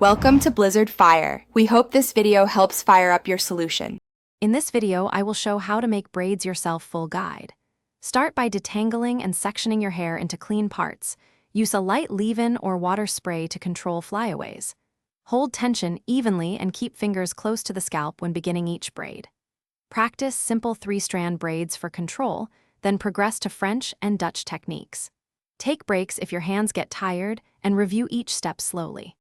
Welcome to Blizzard Fire. We hope this video helps fire up your solution. In this video, I will show how to make braids yourself full guide. Start by detangling and sectioning your hair into clean parts. Use a light leave-in or water spray to control flyaways. Hold tension evenly and keep fingers close to the scalp when beginning each braid. Practice simple three-strand braids for control, then progress to French and Dutch techniques. Take breaks if your hands get tired and review each step slowly.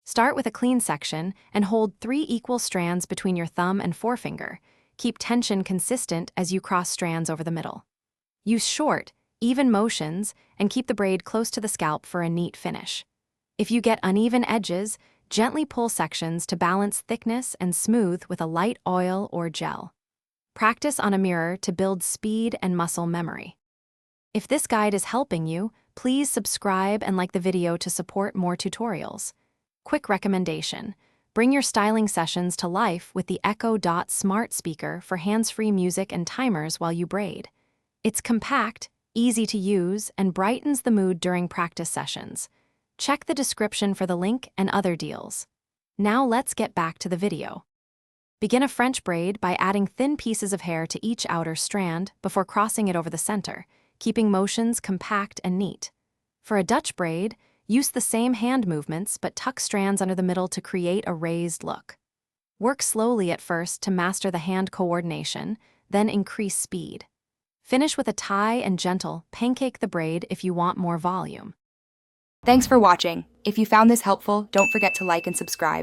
Start with a clean section and hold 3 equal strands between your thumb and forefinger. Keep tension consistent as you cross strands over the middle. Use short, even motions and keep the braid close to the scalp for a neat finish. If you get uneven edges, gently pull sections to balance thickness and smooth with a light oil or gel. Practice on a mirror to build speed and muscle memory. If this guide is helping you, please subscribe and like the video to support more tutorials. Quick recommendation: bring your styling sessions to life with the Echo Dot smart speaker for hands-free music and timers while you braid. It's compact, easy to use, and brightens the mood during practice sessions. Check the description for the link and other deals. Now let's get back to the video. Begin a French braid by adding thin pieces of hair to each outer strand before crossing it over the center, keeping motions compact and neat. For a Dutch braid, use the same hand movements but tuck strands under the middle to create a raised look. Work slowly at first to master the hand coordination, then increase speed. Finish with a tie and gentle pancake the braid if you want more volume. Thanks for watching. If you found this helpful, don't forget to like and subscribe.